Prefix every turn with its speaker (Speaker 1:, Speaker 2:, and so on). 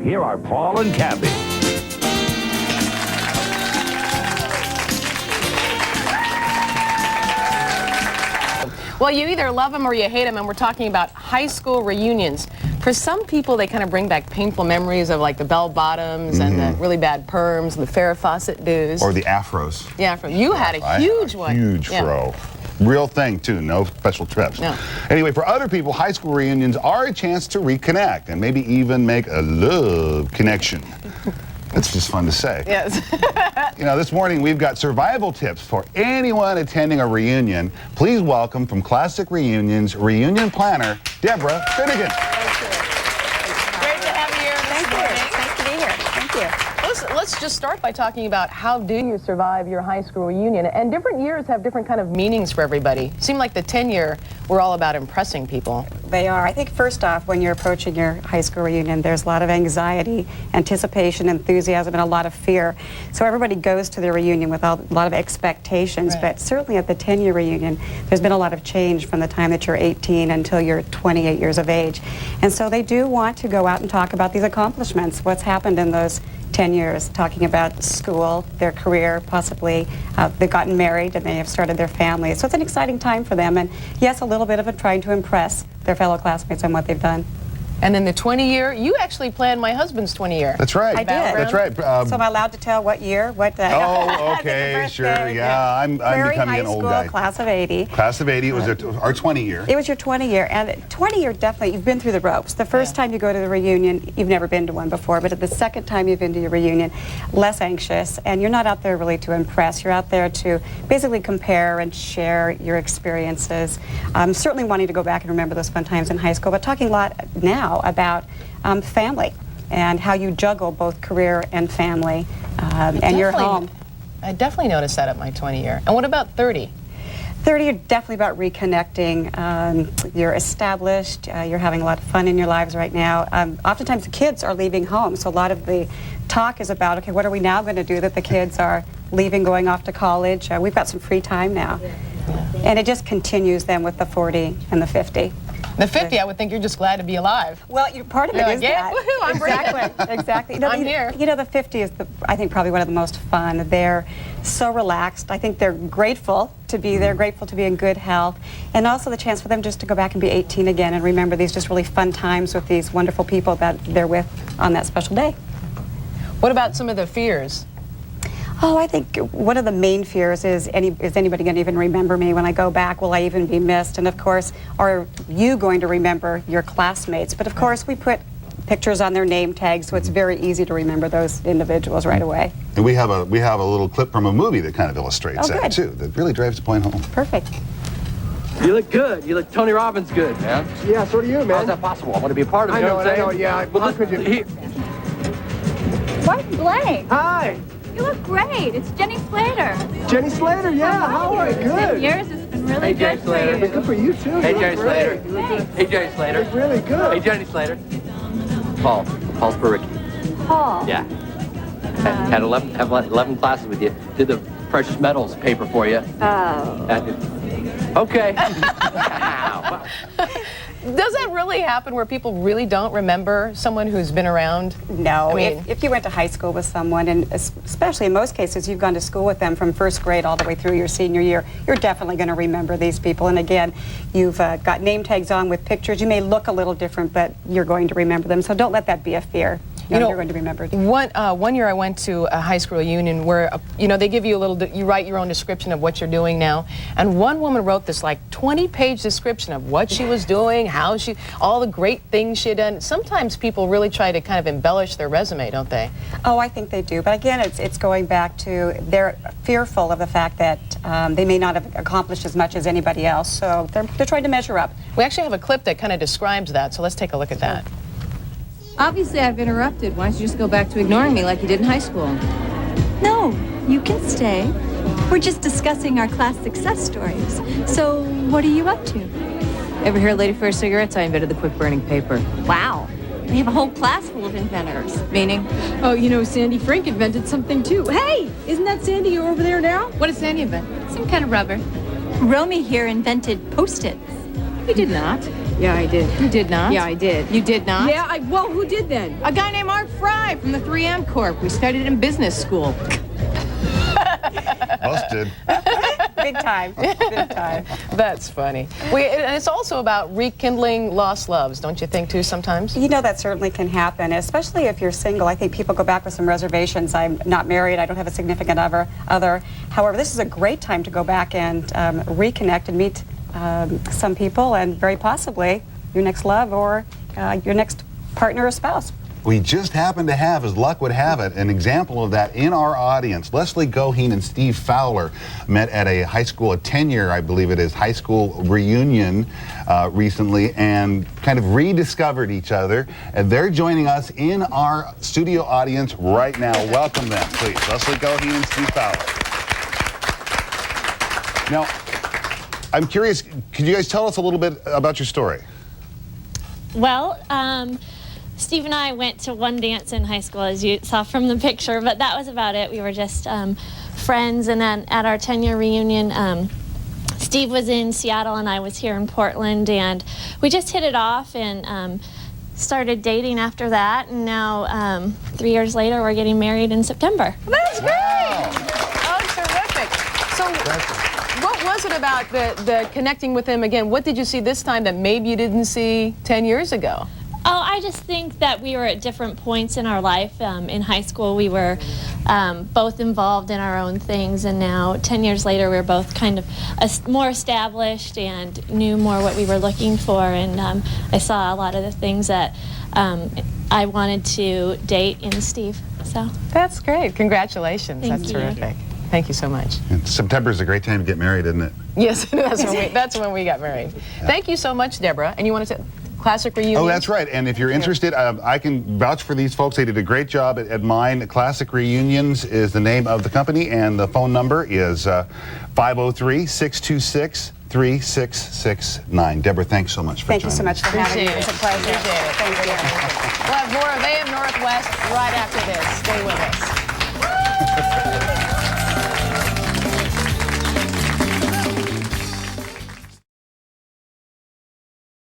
Speaker 1: here are Paul and Kathy.
Speaker 2: Well, you either love them or you hate them, and we're talking about high school reunions. For some people, they kind of bring back painful memories of like the bell-bottoms and the really bad perms and the Farrah Fawcett dudes.
Speaker 3: Or the afros.
Speaker 2: The afro. You had a huge one.
Speaker 3: Huge fro. Real thing, too. No special trips.
Speaker 2: No.
Speaker 3: Anyway, for other people, high school reunions are a chance to reconnect and maybe even make a love connection. That's just fun to say.
Speaker 2: Yes.
Speaker 3: You know, this morning we've got survival tips for anyone attending a reunion. Please welcome from Classic Reunions reunion planner, Debra Finegan.
Speaker 2: Great to have you here this morning.
Speaker 4: Nice to be here. Thank you.
Speaker 2: Let's just start by talking about how do you survive your high school reunion. And different years have different kind of meanings for everybody. It seemed like the 10-year, we're all about impressing people.
Speaker 4: They are. I think first off, when you're approaching your high school reunion, there's a lot of anxiety, anticipation, enthusiasm, and a lot of fear. So everybody goes to their reunion with a lot of expectations, but certainly at the 10-year reunion, there's been a lot of change from the time that you're 18 until you're 28 years of age. And so they do want to go out and talk about these accomplishments, what's happened in those 10 years, talking about school, their career, possibly they've gotten married and they have started their family. So it's an exciting time for them, and yes, a little bit of it trying to impress their fellow classmates on what they've done.
Speaker 2: And then the 20-year, you actually planned my husband's 20-year.
Speaker 3: That's right.
Speaker 4: I did.
Speaker 3: That's right.
Speaker 4: So am I allowed to tell what year? What?
Speaker 3: Oh, okay, sure. Yeah, I'm becoming an old guy.
Speaker 4: Class of 80.
Speaker 3: Class of 80. It was our 20-year.
Speaker 4: It was your 20-year, and 20-year definitely, you've been through the ropes. The first time you go to the reunion, you've never been to one before, but the second time you've been to your reunion, less anxious, and you're not out there really to impress. You're out there to basically compare and share your experiences. Certainly wanting to go back and remember those fun times in high school, but talking a lot now about family and how you juggle both career and family and your home.
Speaker 2: I definitely noticed that at my 20-year. And what about 30?
Speaker 4: 30, you're definitely about reconnecting. You're established. You're having a lot of fun in your lives right now. Oftentimes the kids are leaving home, so a lot of the talk is about, okay, what are we now going to do that the kids are leaving, going off to college? We've got some free time now. And it just continues then with the 40 and the 50.
Speaker 2: The 50, I would think you're just glad to be alive.
Speaker 4: Well, part of it is that.
Speaker 2: Woohoo, I'm
Speaker 4: exactly, exactly. You know,
Speaker 2: I'm here.
Speaker 4: You know, the 50 is, I think, probably one of the most fun. They're so relaxed. I think they're grateful to be there, grateful to be in good health, and also the chance for them just to go back and be 18 again and remember these just really fun times with these wonderful people that they're with on that special day.
Speaker 2: What about some of the fears?
Speaker 4: Oh, I think one of the main fears is anybody going to even remember me when I go back? Will I even be missed? And of course, are you going to remember your classmates? But of course, we put pictures on their name tags, so it's very easy to remember those individuals right away.
Speaker 3: And we have a little clip from a movie that kind of illustrates that too. That really drives the point home.
Speaker 4: Perfect.
Speaker 5: You look good. You look Tony Robbins good, man.
Speaker 6: Yeah, so do you, man.
Speaker 5: How's that possible? I want to be a part of it.
Speaker 6: I know, yeah.
Speaker 5: Well,
Speaker 6: how could you?
Speaker 7: What? Blake?
Speaker 6: Hi.
Speaker 7: You look great. It's Jenny Slater.
Speaker 6: Jenny Slater, yeah. How are you?
Speaker 7: 10
Speaker 6: Good.
Speaker 7: years. It's been really good for
Speaker 5: Slater.
Speaker 7: you.
Speaker 6: Good for you, too.
Speaker 5: Hey,
Speaker 6: You
Speaker 5: Jenny
Speaker 6: look great.
Speaker 5: Slater. Hey, Jenny Slater.
Speaker 6: You look really good.
Speaker 5: Hey, Jenny Slater. Paul. Paul Spiricki.
Speaker 7: Paul.
Speaker 5: Yeah. Had 11 classes with you. Did the precious metals paper for you.
Speaker 7: Oh.
Speaker 5: Okay.
Speaker 2: Does that really happen where people really don't remember someone who's been around?
Speaker 4: No,
Speaker 2: I mean,
Speaker 4: if you went to high school with someone, and especially in most cases, you've gone to school with them from first grade all the way through your senior year, you're definitely going to remember these people. And again, you've got name tags on with pictures. You may look a little different, but you're going to remember them. So don't let that be a fear.
Speaker 2: You know,
Speaker 4: you're going to be remembered.
Speaker 2: One year I went to a high school reunion where, you know, they give you a little, you write your own description of what you're doing now. And one woman wrote this like 20-page description of what she was doing, all the great things she had done. Sometimes people really try to kind of embellish their resume, don't they?
Speaker 4: Oh, I think they do. But again, it's going back to they're fearful of the fact that they may not have accomplished as much as anybody else. So they're trying to measure up.
Speaker 2: We actually have a clip that kind of describes that. So let's take a look at that.
Speaker 8: Obviously, I've interrupted. Why don't you just go back to ignoring me like you did in high school?
Speaker 9: No, you can stay. We're just discussing our class success stories. So, what are you up to?
Speaker 8: Ever hear Lady Fair cigarettes? I invented the quick-burning paper.
Speaker 9: Wow. We have a whole class full of inventors.
Speaker 8: Meaning?
Speaker 10: Oh, you know, Sandy Frank invented something, too. Hey, isn't that Sandy over there now?
Speaker 8: What did Sandy invent?
Speaker 9: Some kind of rubber. Romy here invented Post-its.
Speaker 8: We did not.
Speaker 10: Yeah, I did.
Speaker 2: You did not?
Speaker 10: Yeah, I did.
Speaker 2: You did not?
Speaker 10: Yeah, well, who did then?
Speaker 2: A guy named Art Fry from the 3M Corp. We studied in business school.
Speaker 3: Busted.
Speaker 4: Big time. Big time.
Speaker 2: That's funny. And it's also about rekindling lost loves, don't you think, too, sometimes?
Speaker 4: You know, that certainly can happen, especially if you're single. I think people go back with some reservations. I'm not married. I don't have a significant other. However, this is a great time to go back and reconnect and meet some people and very possibly your next love or your next partner or spouse.
Speaker 3: We just happen to have, as luck would have it, an example of that in our audience. Leslie Goheen and Steve Fowler met at a high school, a 10-year, I believe it is, high school reunion recently and kind of rediscovered each other. And they're joining us in our studio audience right now. Welcome them, please. Leslie Goheen and Steve Fowler. Now, I'm curious, could you guys tell us a little bit about your story?
Speaker 1: Well, Steve and I went to one dance in high school, as you saw from the picture, but that was about it. We were just friends, and then at our 10-year reunion, Steve was in Seattle and I was here in Portland, and we just hit it off and started dating after that, and now 3 years later we're getting married in September.
Speaker 2: That's great! Oh, terrific. So what was it about the connecting with him again? What did you see this time that maybe you didn't see 10 years ago?
Speaker 1: Oh, I just think that we were at different points in our life. In high school, we were both involved in our own things, and now 10 years later, we're both kind of more established and knew more what we were looking for, and I saw a lot of the things that I wanted to date in Steve. So
Speaker 2: that's great. Congratulations. That's terrific. Thank you so much.
Speaker 3: And September is a great time to get married, isn't it?
Speaker 2: Yes, that's when we got married. Yeah. Thank you so much, Deborah. And you want to Classic Reunion?
Speaker 3: Oh, that's right. And if you're interested, I can vouch for these folks. They did a great job at mine. Classic Reunions is the name of the company, and the phone number is 503-626-3669. Deborah, thanks so much for joining us.
Speaker 4: Thank you so much for having me. It's a pleasure.
Speaker 2: Appreciate it.
Speaker 4: Thank you.
Speaker 2: We'll have more of AM Northwest right after this. Stay with us.